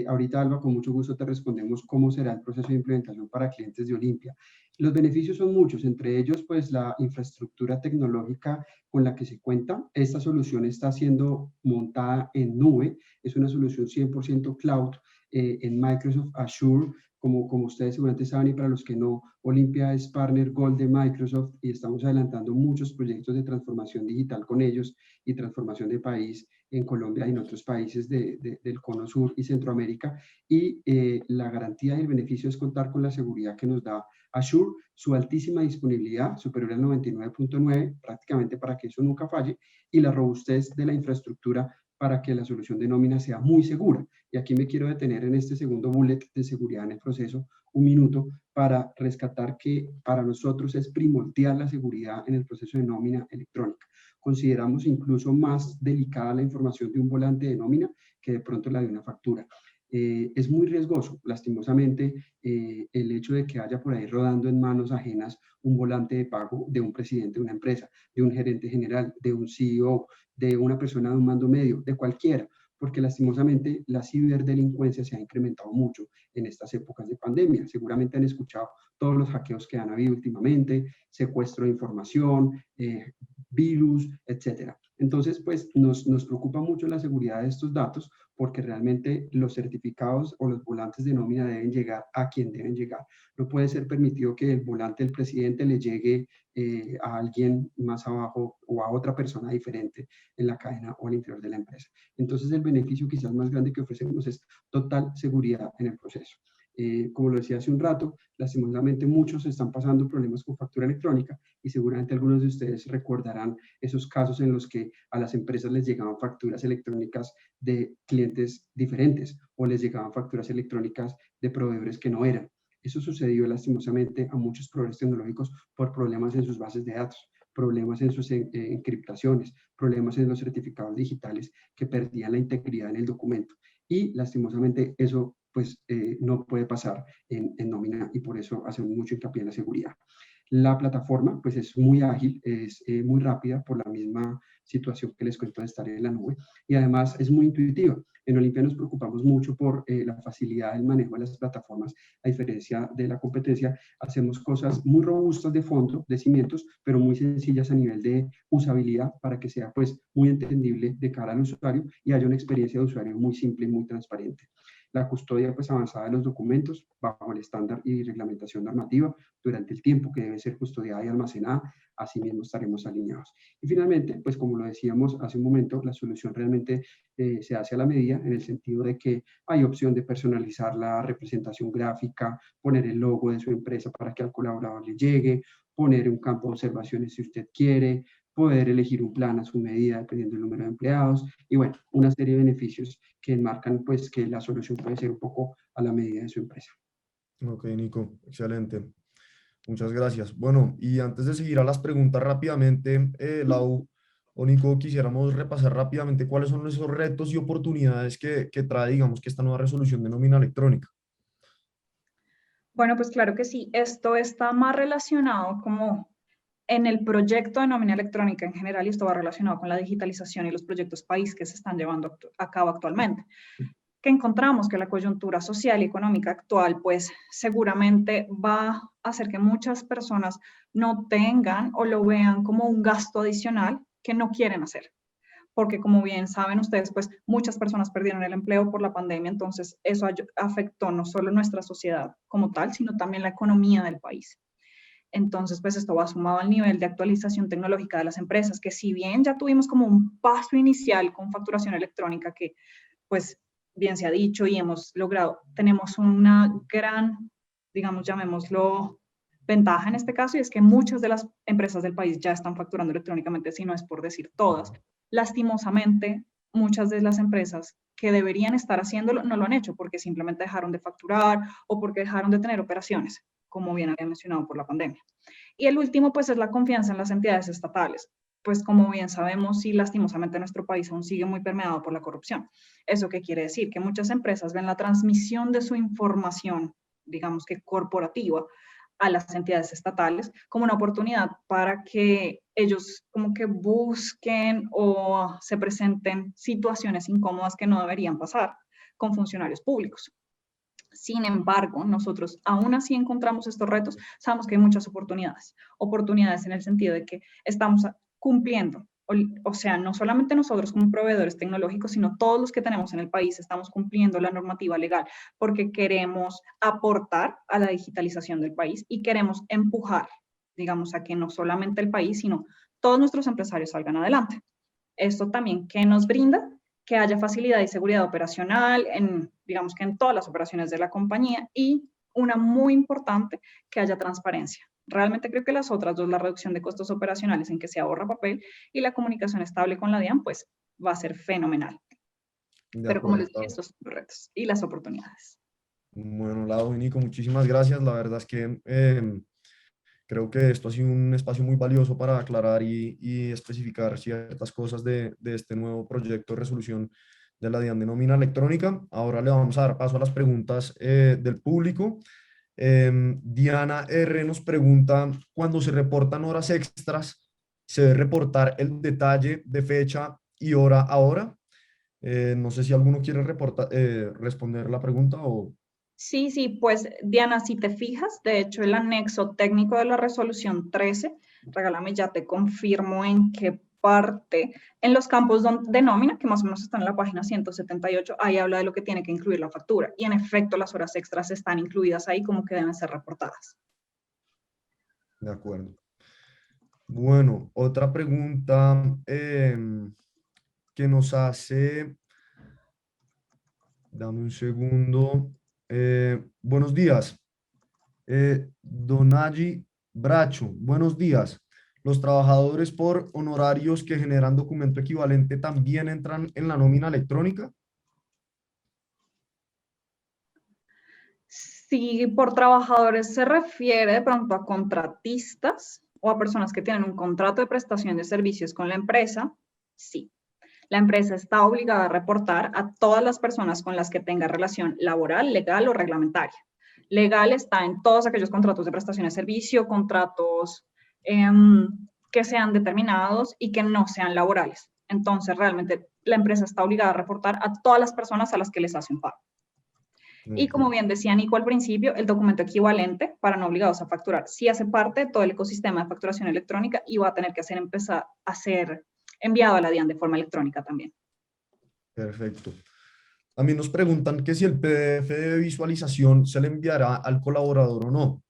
C: Ahorita, Alba, con mucho gusto te respondemos cómo será el proceso de implementación para clientes de Olimpia. Los beneficios son muchos, entre ellos, pues, la infraestructura tecnológica con la que se cuenta. Esta solución está siendo montada en nube, es una solución 100% cloud en Microsoft Azure. Como ustedes seguramente saben y para los que no, Olimpia es partner Gold de Microsoft y estamos adelantando muchos proyectos de transformación digital con ellos y transformación de país en Colombia y en otros países del Cono Sur y Centroamérica. Y la garantía y el beneficio es contar con la seguridad que nos da Azure, su altísima disponibilidad, superior al 99.9, prácticamente para que eso nunca falle, y la robustez de la infraestructura para que la solución de nómina sea muy segura. Y aquí me quiero detener en este segundo bullet de seguridad en el proceso, un minuto, para rescatar que para nosotros es primordial la seguridad en el proceso de nómina electrónica. Consideramos incluso más delicada la información de un volante de nómina que de pronto la de una factura. Es muy riesgoso, lastimosamente, el hecho de que haya por ahí rodando en manos ajenas un volante de pago de un presidente de una empresa, de un gerente general, de un CEO, de una persona de un mando medio, de cualquiera, porque lastimosamente la ciberdelincuencia se ha incrementado mucho en estas épocas de pandemia. Seguramente han escuchado todos los hackeos que han habido últimamente, secuestro de información, virus, etcétera. Entonces, pues nos preocupa mucho la seguridad de estos datos porque realmente los certificados o los volantes de nómina deben llegar a quien deben llegar. No puede ser permitido que el volante del presidente le llegue a alguien más abajo o a otra persona diferente en la cadena o al interior de la empresa. Entonces, el beneficio quizás más grande que ofrecemos es total seguridad en el proceso. Como lo decía hace un rato, lastimosamente muchos están pasando problemas con factura electrónica y seguramente algunos de ustedes recordarán esos casos en los que a las empresas les llegaban facturas electrónicas de clientes diferentes o les llegaban facturas electrónicas de proveedores que no eran. Eso sucedió lastimosamente a muchos proveedores tecnológicos por problemas en sus bases de datos, problemas en sus encriptaciones, problemas en los certificados digitales que perdían la integridad en el documento. Y lastimosamente eso pues no puede pasar en nómina y por eso hacemos mucho hincapié en la seguridad. La plataforma pues es muy ágil, es muy rápida por la misma situación que les cuento de estar en la nube y además es muy intuitiva. En Olimpia nos preocupamos mucho por la facilidad del manejo de las plataformas. A diferencia de la competencia, hacemos cosas muy robustas de fondo, de cimientos, pero muy sencillas a nivel de usabilidad para que sea pues muy entendible de cara al usuario y haya una experiencia de usuario muy simple y muy transparente. La custodia pues avanzada de los documentos bajo el estándar y reglamentación normativa durante el tiempo que debe ser custodiada y almacenada, así mismo estaremos alineados. Y finalmente, pues como lo decíamos hace un momento, la solución realmente se hace a la medida en el sentido de que hay opción de personalizar la representación gráfica, poner el logo de su empresa para que al colaborador le llegue, poner un campo de observaciones si usted quiere, poder elegir un plan a su medida dependiendo del número de empleados y bueno, una serie de beneficios que enmarcan pues que la solución puede ser un poco a la medida de su empresa.
B: Ok, Nico, excelente. Muchas gracias. Bueno, y antes de seguir a las preguntas rápidamente, Lau o Nico, quisiéramos repasar rápidamente cuáles son esos retos y oportunidades que trae, digamos, que esta nueva resolución de nómina electrónica.
D: Bueno, pues claro que sí. Esto está más relacionado como en el proyecto de nómina electrónica en general y esto va relacionado con la digitalización y los proyectos país que se están llevando a cabo actualmente. Que encontramos que la coyuntura social y económica actual, pues seguramente va a hacer que muchas personas no tengan o lo vean como un gasto adicional que no quieren hacer. Porque como bien saben ustedes, pues muchas personas perdieron el empleo por la pandemia, entonces eso afectó no solo nuestra sociedad como tal, sino también la economía del país. Entonces, pues esto va sumado al nivel de actualización tecnológica de las empresas, que si bien ya tuvimos como un paso inicial con facturación electrónica que pues bien se ha dicho y hemos logrado, tenemos una gran, digamos, llamémoslo, ventaja en este caso, y es que muchas de las empresas del país ya están facturando electrónicamente, si no es por decir todas. Lastimosamente, muchas de las empresas que deberían estar haciéndolo no lo han hecho porque simplemente dejaron de facturar o porque dejaron de tener operaciones, como bien había mencionado por la pandemia. Y el último, pues, es la confianza en las entidades estatales. Pues como bien sabemos, sí, lastimosamente nuestro país aún sigue muy permeado por la corrupción. ¿Eso qué quiere decir? Que muchas empresas ven la transmisión de su información, digamos que corporativa, a las entidades estatales como una oportunidad para que ellos como que busquen o se presenten situaciones incómodas que no deberían pasar con funcionarios públicos. Sin embargo, nosotros aún así encontramos estos retos, sabemos que hay muchas oportunidades en el sentido de que estamos cumpliendo, o sea, no solamente nosotros como proveedores tecnológicos, sino todos los que tenemos en el país estamos cumpliendo la normativa legal porque queremos aportar a la digitalización del país y queremos empujar, digamos, a que no solamente el país, sino todos nuestros empresarios salgan adelante. Esto también, ¿qué nos brinda? Que haya facilidad y seguridad operacional, digamos que en todas las operaciones de la compañía y una muy importante, que haya transparencia. Realmente creo que las otras dos, la reducción de costos operacionales en que se ahorra papel y la comunicación estable con la DIAN, pues va a ser fenomenal. Pero como les dije, estos son los retos y las oportunidades.
B: Bueno, Lau y Nico, muchísimas gracias. La verdad es que creo que esto ha sido un espacio muy valioso para aclarar y especificar ciertas cosas de este nuevo proyecto de resolución de la DIAN de nómina electrónica. Ahora le vamos a dar paso a las preguntas del público. Diana R. nos pregunta, cuando se reportan horas extras, ¿se debe reportar el detalle de fecha y hora a hora? No sé si alguno quiere responder la pregunta o...
D: Sí, sí, pues Diana, si te fijas, de hecho el anexo técnico de la resolución 13, regálame, ya te confirmo en qué parte, en los campos de nómina, que más o menos están en la página 178, ahí habla de lo que tiene que incluir la factura. Y en efecto, las horas extras están incluidas ahí como que deben ser reportadas.
B: De acuerdo. Bueno, otra pregunta que nos hace, dame un segundo. Buenos días. Donagi Bracho, buenos días. ¿Los trabajadores por honorarios que generan documento equivalente también entran en la nómina electrónica?
D: Si por trabajadores se refiere de pronto a contratistas o a personas que tienen un contrato de prestación de servicios con la empresa, sí. La empresa está obligada a reportar a todas las personas con las que tenga relación laboral, legal o reglamentaria. Legal está en todos aquellos contratos de prestación de servicio, contratos que sean determinados y que no sean laborales. Entonces, realmente la empresa está obligada a reportar a todas las personas a las que les hace un pago. Y
B: Ok.
D: como bien decía Nico al principio, el documento equivalente para no obligados a facturar sí hace parte de todo el ecosistema de facturación electrónica y va a tener que empezar a ser enviado a la DIAN de forma electrónica también.
B: Perfecto. También nos preguntan que si el PDF de visualización se le enviará al colaborador o no.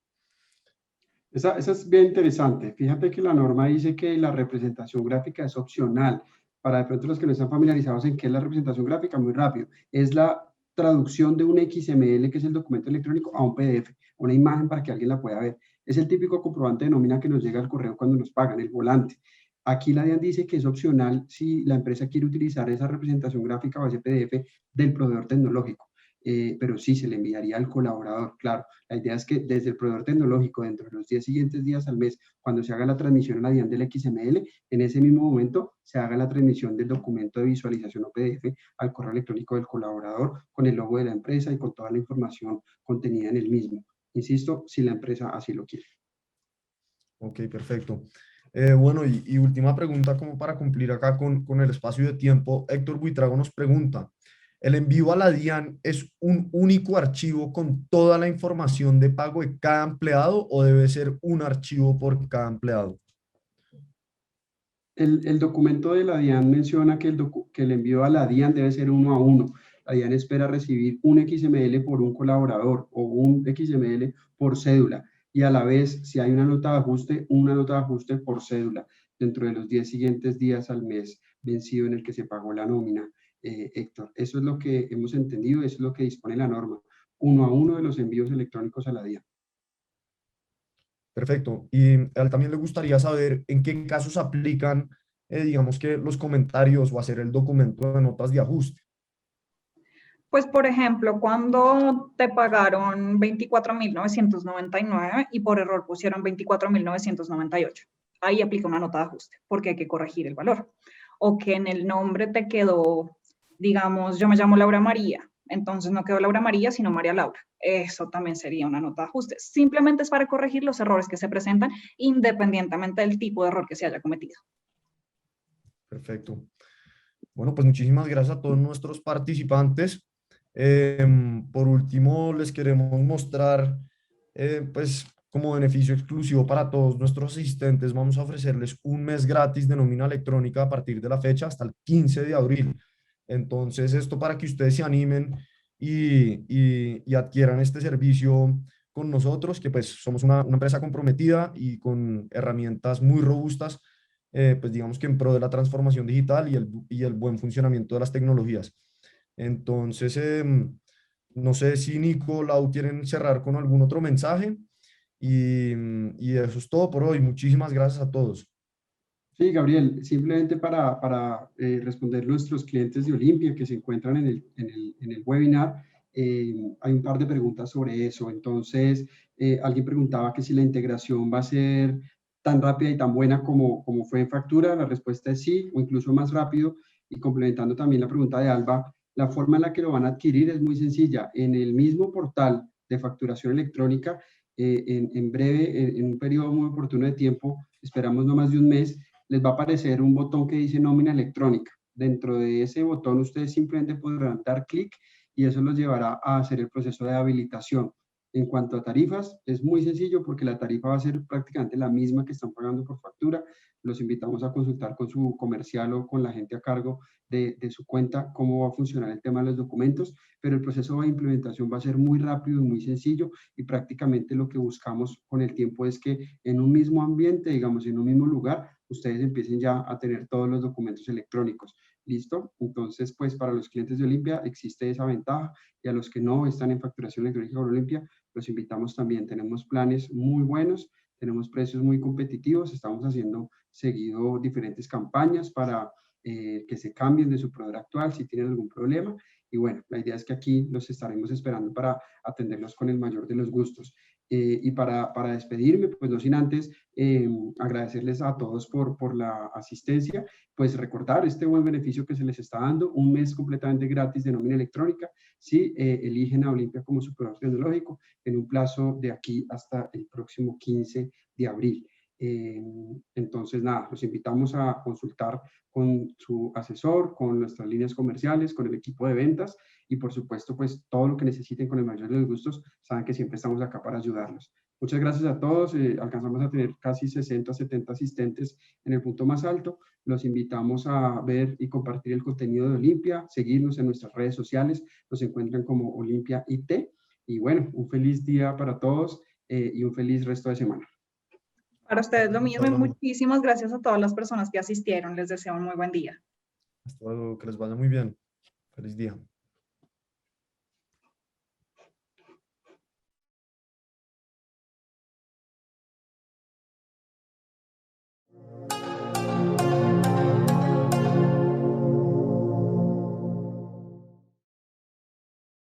C: Esa es bien interesante. Fíjate que la norma dice que la representación gráfica es opcional. Para de pronto los que no están familiarizados en qué es la representación gráfica, muy rápido. Es la traducción de un XML, que es el documento electrónico, a un PDF, una imagen para que alguien la pueda ver. Es el típico comprobante de nómina que nos llega al correo cuando nos pagan, el volante. Aquí la DIAN dice que es opcional si la empresa quiere utilizar esa representación gráfica o ese PDF del proveedor tecnológico. Pero sí se le enviaría al colaborador, claro. La idea es que desde el proveedor tecnológico, dentro de los 10 siguientes días al mes, cuando se haga la transmisión a la DIAN del XML, en ese mismo momento se haga la transmisión del documento de visualización o PDF al correo electrónico del colaborador con el logo de la empresa y con toda la información contenida en el mismo. Insisto, si la empresa así lo quiere.
B: Ok, perfecto. Bueno, y última pregunta como para cumplir acá con el espacio de tiempo. Héctor Buitrago nos pregunta, ¿el envío a la DIAN es un único archivo con toda la información de pago de cada empleado o debe ser un archivo por cada empleado?
C: El documento de la DIAN menciona que el envío a la DIAN debe ser 1 a 1. La DIAN espera recibir un XML por un colaborador o un XML por cédula. Y a la vez, si hay una nota de ajuste por cédula dentro de los 10 siguientes días al mes vencido en el que se pagó la nómina, Héctor. Eso es lo que hemos entendido, eso es lo que dispone la norma. 1 a 1 de los envíos electrónicos a la DIAN.
B: Perfecto. Y a él también le gustaría saber en qué casos aplican, digamos que los comentarios o hacer el documento de notas de ajuste.
D: Pues, por ejemplo, cuando te pagaron 24.999 y por error pusieron 24.998, ahí aplica una nota de ajuste porque hay que corregir el valor. O que en el nombre te quedó, digamos, yo me llamo Laura María, entonces no quedó Laura María, sino María Laura. Eso también sería una nota de ajuste. Simplemente es para corregir los errores que se presentan independientemente del tipo de error que se haya cometido.
B: Perfecto. Bueno, pues muchísimas gracias a todos nuestros participantes. Por último, les queremos mostrar, pues como beneficio exclusivo para todos nuestros asistentes, vamos a ofrecerles un mes gratis de nómina electrónica a partir de la fecha hasta el 15 de abril. Entonces, esto para que ustedes se animen y adquieran este servicio con nosotros, que pues somos una empresa comprometida y con herramientas muy robustas, pues digamos que en pro de la transformación digital y el buen funcionamiento de las tecnologías. Entonces, no sé si Nico, Lau quieren cerrar con algún otro mensaje y eso es todo por hoy. Muchísimas gracias a todos.
C: Sí, Gabriel, simplemente para responder nuestros clientes de Olimpia que se encuentran en el webinar, hay un par de preguntas sobre eso. Entonces, alguien preguntaba que si la integración va a ser tan rápida y tan buena como fue en factura. La respuesta es sí, o incluso más rápido. Y complementando también la pregunta de Alba, la forma en la que lo van a adquirir es muy sencilla. En el mismo portal de facturación electrónica, en breve, en un periodo muy oportuno de tiempo, esperamos no más de un mes, les va a aparecer un botón que dice nómina electrónica. Dentro de ese botón ustedes simplemente podrán dar clic y eso los llevará a hacer el proceso de habilitación. En cuanto a tarifas, es muy sencillo porque la tarifa va a ser prácticamente la misma que están pagando por factura. Los invitamos a consultar con su comercial o con la gente a cargo de su cuenta cómo va a funcionar el tema de los documentos, pero el proceso de implementación va a ser muy rápido y muy sencillo y prácticamente lo que buscamos con el tiempo es que en un mismo ambiente, digamos en un mismo lugar, ustedes empiecen ya a tener todos los documentos electrónicos. ¿Listo? Entonces, pues para los clientes de Olimpia existe esa ventaja y a los que no están en facturación electrónica con Olimpia, los invitamos también. Tenemos planes muy buenos, tenemos precios muy competitivos, estamos haciendo seguido diferentes campañas para que se cambien de su proveedor actual si tienen algún problema. Y bueno, la idea es que aquí los estaremos esperando para atenderlos con el mayor de los gustos. Y para despedirme, pues no sin antes agradecerles a todos por la asistencia, pues recordar este buen beneficio que se les está dando, un mes completamente gratis de nómina electrónica, si eligen a Olimpia como su proveedor tecnológico en un plazo de aquí hasta el próximo 15 de abril. Entonces, nada, los invitamos a consultar con su asesor, con nuestras líneas comerciales, con el equipo de ventas y por supuesto, pues todo lo que necesiten con el mayor de los gustos, saben que siempre estamos acá para ayudarlos. Muchas gracias a todos, alcanzamos a tener casi 60, 70 asistentes en el punto más alto. Los invitamos a ver y compartir el contenido de Olimpia, seguirnos en nuestras redes sociales, nos encuentran como Olimpia IT y bueno, un feliz día para todos y un feliz resto de semana.
D: Para ustedes lo mismo y
B: Hasta luego.
D: muchísimas gracias a todas las personas que asistieron. Les deseo un muy buen día.
B: Hasta luego, que les vaya muy bien. Feliz día.